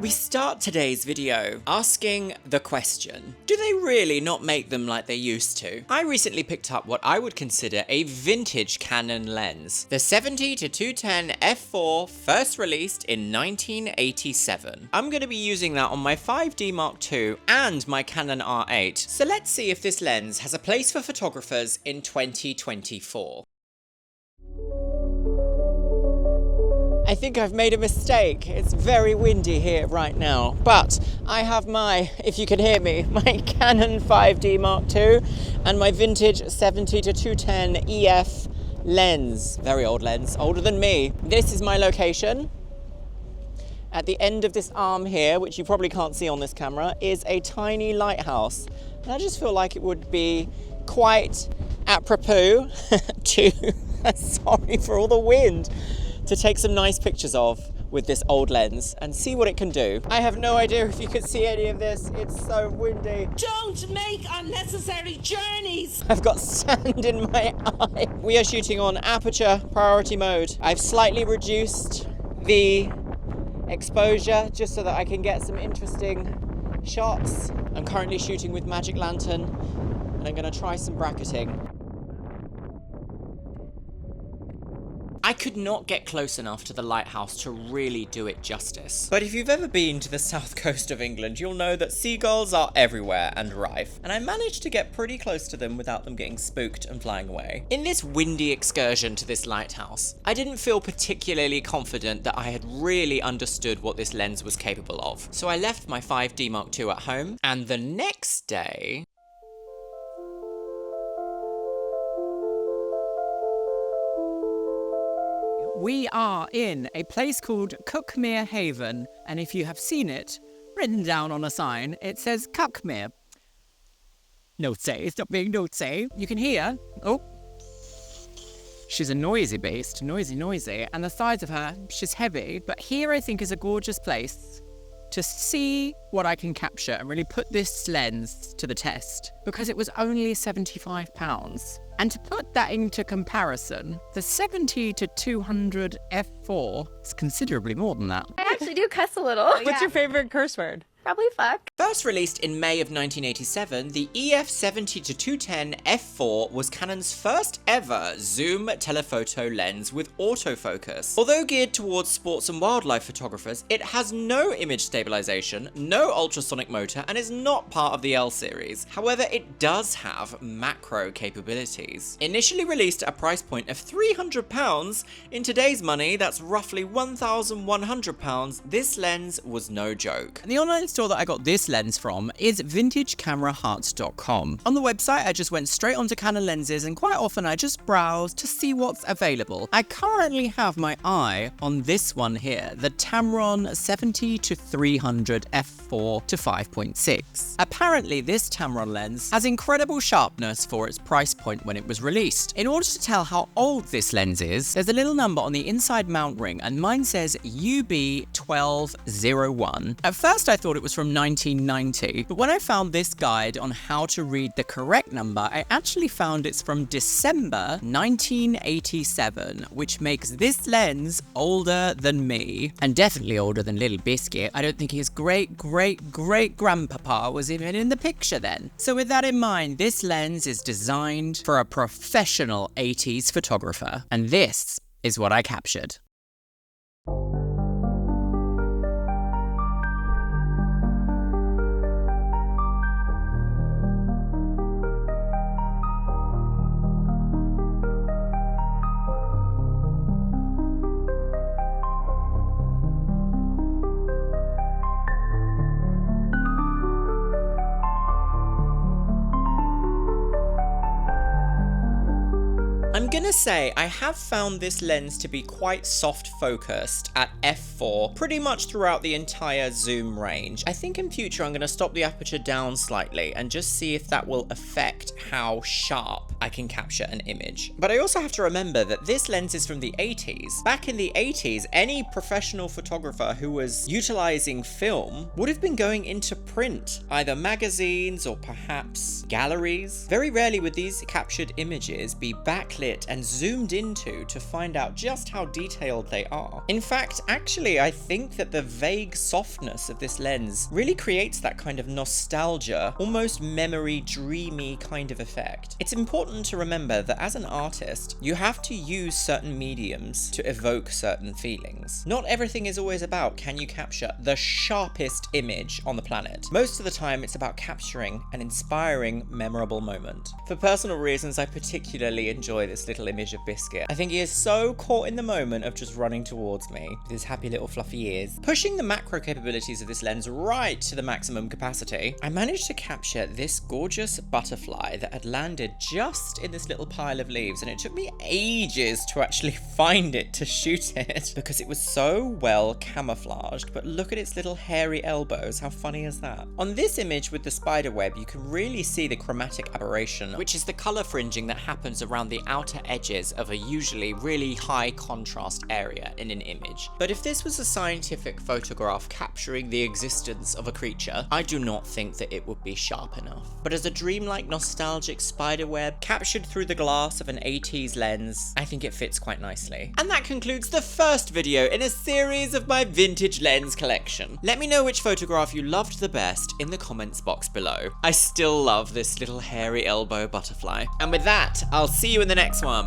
We start today's video asking the question, do they really not make them like they used to? I recently picked up what I would consider a vintage Canon lens. The 70-210 f4, first released in 1987. I'm going to be using that on my 5D Mark II and my Canon R8. So let's see if this lens has a place for photographers in 2024. I think I've made a mistake. It's very windy here right now, but I have my, if you can hear me, my Canon 5D Mark II and my vintage 70-210 EF lens. Very old lens, older than me. This is my location. At the end of this arm here, which you probably can't see on this camera, is a tiny lighthouse. And I just feel like it would be quite apropos to, sorry for all the wind, to take some nice pictures of with this old lens and see what it can do. I have no idea if you can see any of this. It's so windy. Don't make unnecessary journeys. I've got sand in my eye. We are shooting on aperture priority mode. I've slightly reduced the exposure just so that I can get some interesting shots. I'm currently shooting with Magic Lantern and I'm gonna try some bracketing. I could not get close enough to the lighthouse to really do it justice. But if you've ever been to the south coast of England, you'll know that seagulls are everywhere and rife, and I managed to get pretty close to them without them getting spooked and flying away. In this windy excursion to this lighthouse, I didn't feel particularly confident that I had really understood what this lens was capable of. So I left my 5D Mark II at home, and the next day, we are in a place called Cuckmere Haven, and if you have seen it, written down on a sign, it says Cuckmere. Naughty, stop being naughty. You can hear, oh, she's a noisy beast, noisy, and the size of her, she's heavy, but here I think is a gorgeous place to see what I can capture and really put this lens to the test, because it was only £75. And to put that into comparison, the 70-200 f4 is considerably more than that. I actually do cuss a little. What's your favorite curse word? Probably fuck. First released in May of 1987, the EF 70-210 f4 was Canon's first ever zoom telephoto lens with autofocus. Although geared towards sports and wildlife photographers, it has no image stabilization, no ultrasonic motor, and is not part of the L series. However, it does have macro capabilities. Initially released at a price point of £300, in today's money, that's roughly £1,100, this lens was no joke. The online store that I got this lens from is vintagecamerahearts.com. On the website, I just went straight onto Canon lenses, and quite often I just browse to see what's available. I currently have my eye on this one here, the Tamron 70-300 f4 to 5.6. Apparently, this Tamron lens has incredible sharpness for its price point when it was released. In order to tell how old this lens is, there's a little number on the inside mount ring, and mine says UB1201. At first, I thought it was from 1990, but when I found this guide on how to read the correct number, I actually found it's from December 1987, which makes this lens older than me, and definitely older than Little Biscuit. I don't think his great-great-great-grandpapa was even in the picture then. So with that in mind, this lens is designed for a professional 80s photographer, and this is what I captured. I'm gonna say I have found this lens to be quite soft focused at f4 pretty much throughout the entire zoom range. I think in future I'm gonna stop the aperture down slightly and just see if that will affect how sharp I can capture an image. But I also have to remember that this lens is from the 80s. Back in the 80s, any professional photographer who was utilizing film would have been going into print, either magazines or perhaps galleries. Very rarely would these captured images be backlit and and zoomed into to find out just how detailed they are. In fact, actually, I think that the vague softness of this lens really creates that kind of nostalgia, almost memory dreamy kind of effect. It's important to remember that as an artist, you have to use certain mediums to evoke certain feelings. Not everything is always about can you capture the sharpest image on the planet. Most of the time, it's about capturing an inspiring, memorable moment. For personal reasons, I particularly enjoy this little image of Biscuit. I think he is so caught in the moment of just running towards me with his happy little fluffy ears. Pushing the macro capabilities of this lens right to the maximum capacity, I managed to capture this gorgeous butterfly that had landed just in this little pile of leaves, and it took me ages to actually find it to shoot it because it was so well camouflaged. But look at its little hairy elbows, how funny is that? On this image with the spider web, you can really see the chromatic aberration, which is the color fringing that happens around the outer edges of a usually really high contrast area in an image. But if this was a scientific photograph capturing the existence of a creature, I do not think that it would be sharp enough. But as a dreamlike nostalgic spider web captured through the glass of an 80s lens, I think it fits quite nicely. And that concludes the first video in a series of my vintage lens collection. Let me know which photograph you loved the best in the comments box below. I still love this little hairy elbow butterfly. And with that, I'll see you in the next one.